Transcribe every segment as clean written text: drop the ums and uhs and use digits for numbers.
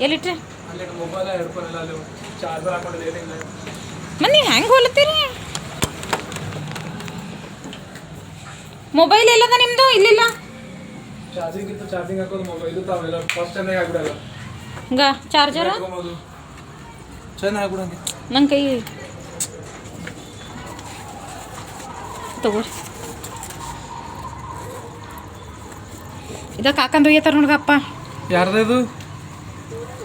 ಎಲ್ಲಿಟ್ರಿ ಮನೆ ಹೆಂಗೆ ಹೋಲತ್ತೀರಿ? ಮೊಬೈಲ್ ಎಲ್ಲದ ನಿಮ್ದು? ಇಲ್ಲಿಲ್ಲ. ಹಂಗ ಚಾರ್ಜರ್ ನನ್ನ ಕೈ ತಗೋರಿ. ಇದ ಕಾಕಂದು ಒಯ್ಯತ್ತಾರ ನೋಡ್ಗಪ್ಪ. ಯಾರ್ದು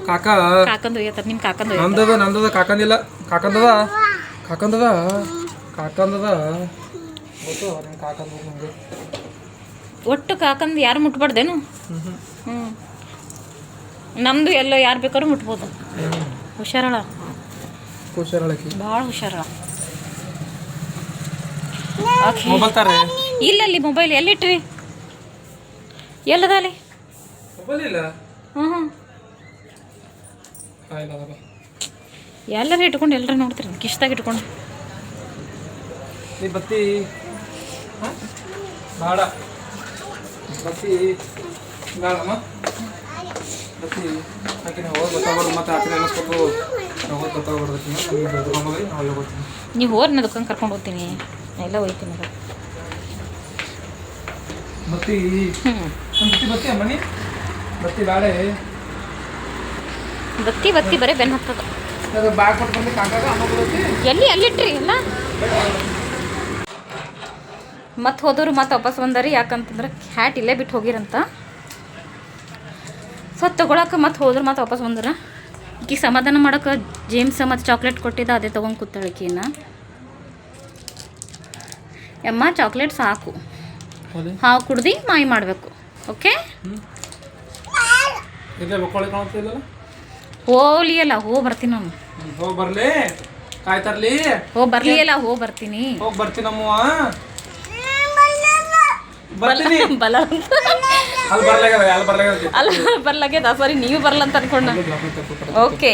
ಕಾಕ? ಕಾಕಂದು ಒಯ್ಯತ್ತಾರ. ನಿಮ್ಮ ಕಾಕಂದು ನಂದದ ಕಾಕಂದಿಲ್ಲ. ಕಾಕಂದದ ಕಾಕಂದದ ಕಾಕಂದದ ಗೊತ್ತು ನಿಮ್ಮ ಕಾಕಂದ. ಒಟ್ಟು ಕಾಕಂದು ಯಾರು ಮುಟ್ಬಾರ್ದೇನು? ನಮ್ದು ಎಲ್ಲ ಯಾರು ಬೇಕಾದ್ರೂ ಮುಟ್ಬೋದು. ಹುಷಾರಳ ಭಾಳ ಹುಷಾರಳ. ಇಲ್ಲಲ್ಲಿ ಮೊಬೈಲ್ ಎಲ್ಲಿಟ್ರಿ? ಎಲ್ಲದ ಅಲ್ಲಿ? ಎಲ್ಲರೂ ಇಟ್ಕೊಂಡು ಎಲ್ಲರೂ ನೋಡ್ತೀರಿ ಕಿಶ್ದಾಗ ಇಟ್ಕೊಂಡು. ಬತ್ತಿ ಬೇಡ, ಬತ್ತಿ ಬೇಡಮ್ಮ. ಬತ್ತಿ ಆಕಿನ ಹೋಗಿ ಗೊತ್ತಾಗೋದು ಮತ್ತೆ ಆಕಿನ ಅನ್ನಿಸ್ಬೇಕು. ಹೋಗಿ ಗೊತ್ತಾಗ್ಬಿಡ್ತೀನಿ. ನೀವು ಹೋರಿ ನಾ ದುಕಾನ್ ಕರ್ಕೊಂಡು ಹೋಗ್ತೀನಿ. ಎಲ್ಲ ಹೋಗ್ತೀನಿ. ಬತ್ತಿ ಬತ್ತಿ ಬತ್ತಿ ಅಮ್ಮನಿ ಬತ್ತಿ ಬೇಡ. ಬತ್ತಿ ಬತ್ತಿ ಬರೀ ಬೆನ್ನು ಹತ್ತದ. ಬ್ಯಾಗ್ ಕೊಟ್ಟು ಬಂದು ಕಾಕಾಗ ಅಮ್ಮ ಎಲ್ಲಿ ಅಲ್ಲಿಟ್ರಿ ಎಲ್ಲ? ಮತ್ತೆ ಹೋದವರು ಮತ್ತೆ ವಾಪಸ್ ಬಂದಾರಿ. ಯಾಕಂತಂದ್ರೆ ಹ್ಯಾಟ್ ಇಲ್ಲೇ ಬಿಟ್ಟು ಹೋಗಿರಂತ. ಸೊ ತೊಗೊಳಕ್ಕೆ ಮತ್ತೆ ಹೋದ್ರೆ ಮತ್ತೆ ವಾಪಸ್ ಬಂದ್ರ. ಈಕಿ ಸಮಾಧಾನ ಮಾಡೋಕೆ ಜೇಮ್ಸ್ ಮತ್ತು ಚಾಕ್ಲೇಟ್ ಕೊಟ್ಟಿದ್ದ ಅದೇ ತೊಗೊಂಡು ಕೂತಾಳಿಕಿನ್ನ. ಅಮ್ಮ ಚಾಕ್ಲೇಟ್ ಸಾಕು, ಹಾವು ಕುಡ್ದು ಮಾಯಿ ಮಾಡಬೇಕು. ಓಕೆ ಹೋಲಿ ಅಲ್ಲ ಹೋಗಿ ಬರ್ತೀನಿ ನಾನು. ಹೋಗಿ ಬರ್ಲಿ ಕಾಯ್ತಾರ್ಲಿ. ಹೋಗಿ ಬರ್ಲಿ ಅಲ್ಲ ಹೋಗಿ ಬರ್ತೀನಿ. ಹೋಗಿ ಬರ್ತೀನಮ್ಮ. ಅಲ್ಲ ಬರ್ಲಾಗ್ಯದ. ಸಾರಿ ನೀವು ಬರಲ್ಲ ಅಂತ ಅನ್ಕೊಂಡ. ಓಕೆ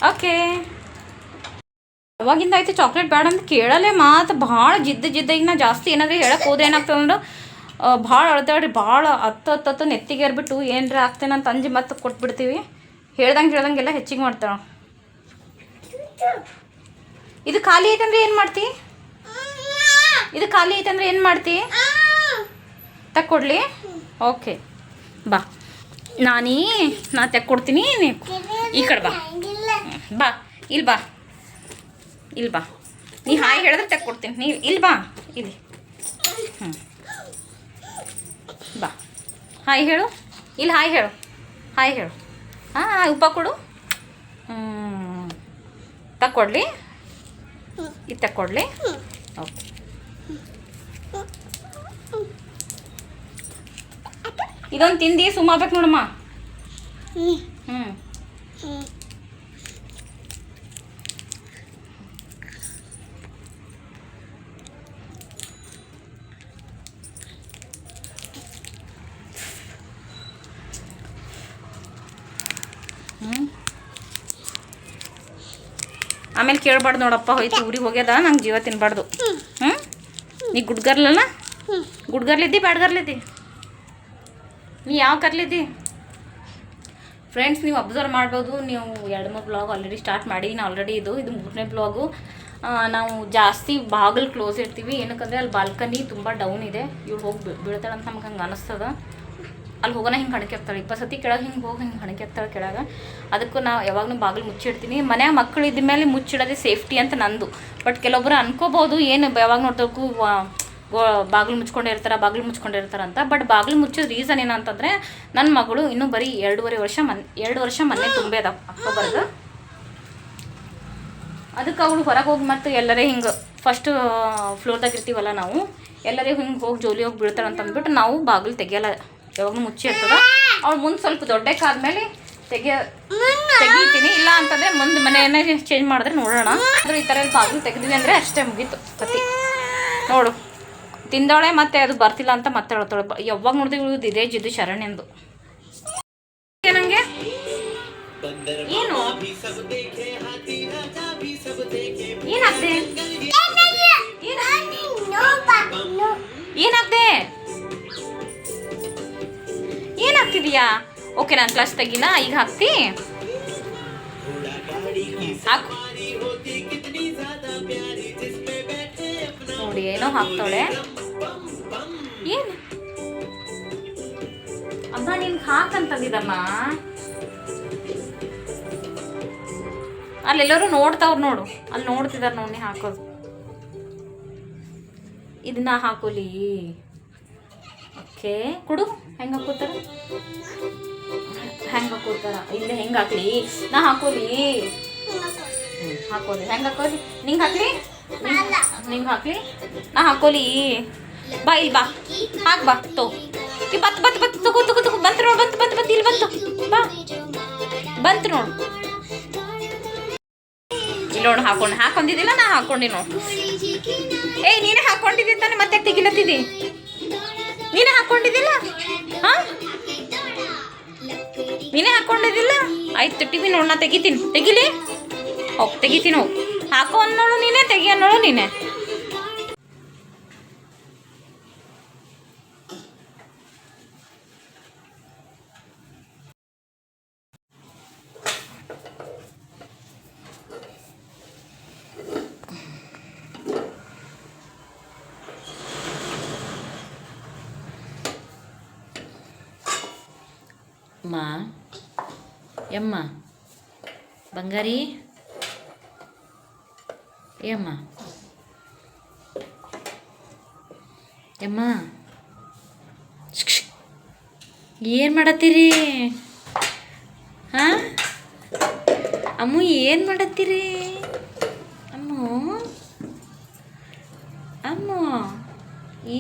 ಓಕೆ ಅವಾಗಿಂದ ಆಯ್ತು ಚಾಕ್ಲೇಟ್ ಬೇಡ ಅಂತ ಕೇಳಲ್ಲೇ. ಮಾತು ಭಾಳ ಜಿದ್ದ ಈಗ ನಾ ಜಾಸ್ತಿ ಏನಾದರೂ ಹೇಳಕ್ಕೆ ಹೋದ್ರೆ ಏನಾಗ್ತದೆ ಅಂದ್ರೆ ಭಾಳ ಅಳ್ದಾಡ್ರಿ. ಭಾಳ ಹತ್ತು ನೆತ್ತಿಗೆ ಏರ್ಬಿಟ್ಟು ಏನರ ಆಗ್ತೇನೆ ಅಂತ ಅಂಜಿ ಮತ್ತೆ ಕೊಟ್ಬಿಡ್ತೀವಿ. ಹೇಳ್ದಂಗೆಲ್ಲ ಹೆಚ್ಚಿಗೆ ಮಾಡ್ತಾಳೆ. ಇದು ಖಾಲಿ ಐತಂದ್ರೆ ಏನು ಮಾಡ್ತಿ? ಇದು ಖಾಲಿ ಐತಂದ್ರೆ ಏನು ಮಾಡ್ತಿ? ತಕ್ಕೊಡ್ಲಿ? ಓಕೆ ಬಾ. ನಾ ತೆಕ್ಕೊಡ್ತೀನಿ. ಈ ಕಡೆ ಬಾ. ಬಾ ಇಲ್ಲಿ ಬಾ. ಇಲ್ಲಿ ಬಾ. ನೀ ಹಾಯ್ ಹೇಳಿದ್ರೆ ತೆಕ್ಕೊಡ್ತೀನಿ. ನೀವು ಇಲ್ಲಿ ಬಾ. ಇಲ್ಲಿ ಬಾ. ಹಾಯ್ ಹೇಳು. ಇಲ್ಲಿ ಹಾಯ್ ಹೇಳು. ಹಾಯ್ ಹೇಳು. ಹಾಂ ಉಪ್ಪ ಕೊಡು. ತಕ್ಕೊಡ್ಲಿ? ಇದು ತಕ್ಕೊಡ್ಲಿ? ಓಕೆ ಇದೊಂದು ತಿಂದು ಸುಮ್ಮಾಗ್ಬೇಕು ನೋಡಮ್ಮ. ಆಮೇಲೆ ಕೇಳಬಾರ್ದು ನೋಡಪ್ಪ ಹೋಯ್ತು ಊರಿಗೆ ಹೋಗ್ಯದ ನಂಗೆ ಜೀವ ತಿನ್ಬಾರ್ದು. ನೀ ಗುಡ್ಗರ್ಲಲ್ಲ? ಗುಡ್ಗರ್ಲಿದ್ದಿ ಬ್ಯಾಡ್ಗರ್ಲಿದ್ದಿ? ನೀ ಯಾವ ಕರ್ಲಿದ್ದಿ? ಫ್ರೆಂಡ್ಸ್ ನೀವು ಅಬ್ಸರ್ವ್ ಮಾಡ್ಬೋದು. ನೀವು 2-3 ಬ್ಲಾಗ್ ಆಲ್ರೆಡಿ ಸ್ಟಾರ್ಟ್ ಮಾಡೀನಿ. ಆಲ್ರೆಡಿ ಇದು 3ನೇ ಬ್ಲಾಗು. ನಾವು ಜಾಸ್ತಿ ಬಾಗಿಲು ಕ್ಲೋಸ್ ಇರ್ತೀವಿ. ಏನಕ್ಕಂದರೆ ಅಲ್ಲಿ ಬಾಲ್ಕನಿ ತುಂಬ ಡೌನ್ ಇದೆ. ಇವ್ಳು ಹೋಗಿ ಬೀಳ್ತಾಳೆ ಅಂತ ನಮ್ಗೆ ಹಂಗೆ ಅನ್ನಿಸ್ತದ. ಅಲ್ಲಿ ಹೋಗೋಣ ಹಿಂಗೆ ಹಣಕೆ ಹಾಕ್ತಾಳೆ. 20 ಸತಿ ಕೆಳಗೆ ಹಿಂಗೆ ಹೋಗಿ ಹಿಂಗೆ ಹಣಕೆ ಹಾಕ್ತಾಳೆ ಕೆಳಗೆ. ಅದಕ್ಕೂ ನಾವು ಯಾವಾಗಲೂ ಬಾಗಿಲು ಮುಚ್ಚಿಡ್ತೀನಿ. ಮನ್ಯಾಗ ಮಕ್ಕಳು ಇದ್ದ ಮೇಲೆ ಮುಚ್ಚಿಡೋದೇ ಸೇಫ್ಟಿ ಅಂತ ನಂದು. ಬಟ್ ಕೆಲವೊಬ್ಬರು ಅನ್ಕೋಬೋದು ಏನು ಯಾವಾಗ ನೋಡ್ದಕ್ಕೂ ಬಾಗಿಲು ಮುಚ್ಕೊಂಡಿರ್ತಾರೆ ಅಂತ. ಬಟ್ ಬಾಗಿಲು ಮುಚ್ಚೋದು ರೀಸನ್ ಏನಂತಂದರೆ ನನ್ನ ಮಗಳು ಇನ್ನೂ ಬರೀ 2 ವರ್ಷ ಮೊನ್ನೆ ತುಂಬೆ ಅದ ಅಕ್ಟೋಬರ್ಗೆ. ಅದಕ್ಕೆ ಅವಳು ಹೊರಗೆ ಹೋಗಿ ಮತ್ತು ಎಲ್ಲರೇ ಹಿಂಗೆ ಫಸ್ಟ್ ಫ್ಲೋರ್ದಾಗ ಇರ್ತೀವಲ್ಲ ನಾವು, ಎಲ್ಲರೇ ಹಿಂಗೆ ಹೋಗಿ ಜೋಲಿ ಹೋಗಿ ಬೀಳ್ತಾಳೆ ಅಂತ ಅಂದ್ಬಿಟ್ಟು ನಾವು ಬಾಗಿಲು ತೆಗಿಯಲ್ಲ. ಯಾವಾಗಲೂ ಮುಚ್ಚಿ ಇರ್ತದ. ಅವ್ಳು ಮುಂದೆ ಸ್ವಲ್ಪ ದೊಡ್ಡಕ್ಕಾದ್ಮೇಲೆ ತೆಗಿತೀನಿ. ಇಲ್ಲ ಅಂತಂದರೆ ಮುಂದೆ ಮನೆಯನ್ನೇ ಚೇಂಜ್ ಮಾಡಿದ್ರೆ ನೋಡೋಣ. ಅಂದರೆ ಈ ಥರ ಬಾಗಿಲು ತೆಗೆದ್ವಿ ಅಂದರೆ ಅಷ್ಟೇ ಮುಗೀತು ಕತಿ. ನೋಡು ತಿಂದವಳೆ ಮತ್ತೆ ಅದು ಬರ್ತಿಲ್ಲ ಅಂತ ಮತ್ತೆ ಹೇಳ್ತಾಳೆ. ಯಾವಾಗ ನೋಡಿದ್ರೆ ಇಳಿದು ಇದೇ ಜಿದ್ದು ಶರಣ್ಯಂದು. ನನಗೆ ಏನು ಏನಾಗ್ದೆ? ಏನಾಗ್ದೆ? ಹಾಕ್ತಿದೀಯಾ? ಓಕೆ, ನಾನು ಪ್ಲಸ್ ತೆಗಿನಾ? ಈಗ ಹಾಕ್ತಿ? ಹಾಕು. ನೋಡಿ ಏನೋ ಹಾಕ್ತಾಳೆ. ಏನು ಅಮ್ಮ ನಿನ್ಗೆ ಹಾಕಂತಂದಿದಮ್ಮ. ಅಲ್ಲೆಲ್ಲರೂ ನೋಡ್ತಾವ್ರು ನೋಡು, ಅಲ್ಲಿ ನೋಡ್ತಿದಾರೆ ನೋಡಿ ಹಾಕೋದು. ಇದನ್ನ ಹಾಕೋಲಿ. ಓಕೆ, ಕೊಡು. ಹೆಂಗೆ ಹಾಕೋತಾರ? ಹೆಂಗೆ ಹಾಕೋತಾರ? ಇಲ್ಲೇ ಹೆಂಗೆ ಹಾಕ್ಲಿ? ನಾ ಹಾಕೋಲಿ. ಹಾಕೋಲಿ. ಹೆಂಗೆ ಹಾಕೋಲಿ? ನಿಂಗೆ ಹಾಕ್ಲಿ? ನಿಂಗೆ ಹಾಕ್ಲಿ? ನಾ ಹಾಕೋಲಿ. ಬಾ ಇಲ್ಲಿ ಬಾ, ಹಾಕ್ ಬಾ. ಈ ಬತ್ ತಗೋ ಬಂತು ನೋಡು. ಬಂತು ಇಲ್ಲಿ ಬಂತು. ಬಾ, ಬಂತು ನೋಡು. ಇಲ್ಲಿ ನೋಡು, ಹಾಕೊಂಡಿದ್ದಿಲ್ಲ. ನಾ ಹಾಕೊಂಡಿ ನೋಡು. ಏಯ್, ನೀನೇ ಹಾಕೊಂಡಿದ್ದಿ ತಾನೆ, ಮತ್ತೆ ತೆಗಿಲತ್ತಿದ್ದಿ? ನೀನೇ ಹಾಕೊಂಡಿದ್ದಿಲ್ಲ? ಹಾ, ನೀನೇ ಹಾಕೊಂಡಿದ್ದಿಲ್ಲ? ಆಯ್ತು, ಟಿವಿ ನೋಡು. ನಾ ತೆಗಿತೀನಿ. ತೆಗಿಲಿ? ಹೋಗಿ ತೆಗಿತೀನಿ. ಹೋಗಿ ಹಾಕೋ ಅನ್ನೋಳು ನೀನೇ, ತೆಗಿ ಅನ್ನೋಳು ನೀನೇ. ಅಮ್ಮ, ಯಮ್ಮ, ಬಂಗಾರಿ, ಯಮ್ಮ, ಯಮ್ಮ, ಏನು ಮಾಡತ್ತೀರಿ? ಹಾಂ ಅಮ್ಮು, ಏನು ಮಾಡತ್ತೀರಿ? ಅಮ್ಮು,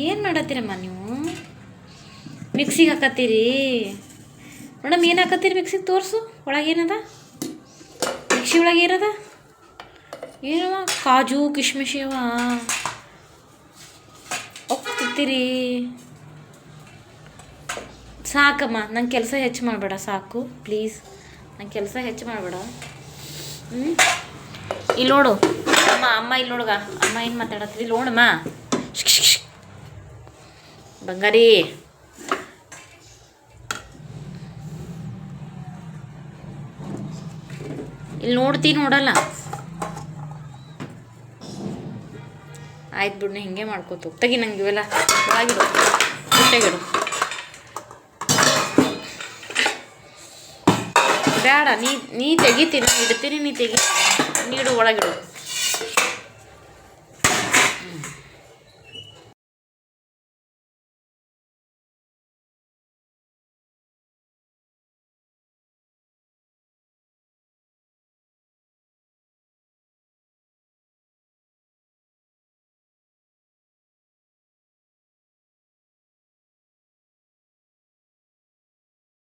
ಏನು ಮಾಡತ್ತೀರಮ್ಮ ನೀವು? ಮಿಕ್ಸಿಗೆ ಹಾಕತ್ತೀರಿ? ಮೇಡಮ್, ಏನು ಹಾಕತ್ತೀರಿ ಮಿಕ್ಸಿಗೆ? ತೋರಿಸು. ಒಳಗೇನದ? ಮಿಕ್ಸಿ ಒಳಗೆ ಏನದ? ಏನವ? ಕಾಜು ಕಿಶ್ಮಿಶಿ ಅವ. ಹೋಗ್ತಿರ್ತೀರಿ. ಸಾಕಮ್ಮ, ನಂಗೆ ಕೆಲಸ ಹೆಚ್ಚು ಮಾಡಬೇಡ. ಸಾಕು ಪ್ಲೀಸ್, ನಂಗೆ ಕೆಲಸ ಹೆಚ್ಚು ಮಾಡಬೇಡ. ಇಲ್ಲಿ ನೋಡು ಅಮ್ಮ ಇಲ್ಲಿ ನೋಡುಗ. ಅಮ್ಮ ಏನು ಮಾತಾಡತ್ತೀರಿ? ಇಲ್ಲಿ ನೋಡಮ್ಮ. ಬಂಗಾರಿ, ಇಲ್ಲಿ ನೋಡಲ್ಲ. ಆಯ್ತು ಬಿಡು, ಹಿಂಗೆ ಮಾಡ್ಕೋತು. ತೆಗಿ, ನಂಗೆ ಇವೆಲ್ಲ ಒಳಗಿಡು, ಹೊಟ್ಟೆಗಿಡು. ಬೇಡ, ನೀ ತೆಗಿತೀನಿ, ಇಡ್ತೀನಿ. ನೀ ತೆಗಿ, ನೀಡು, ಒಳಗಿಡು.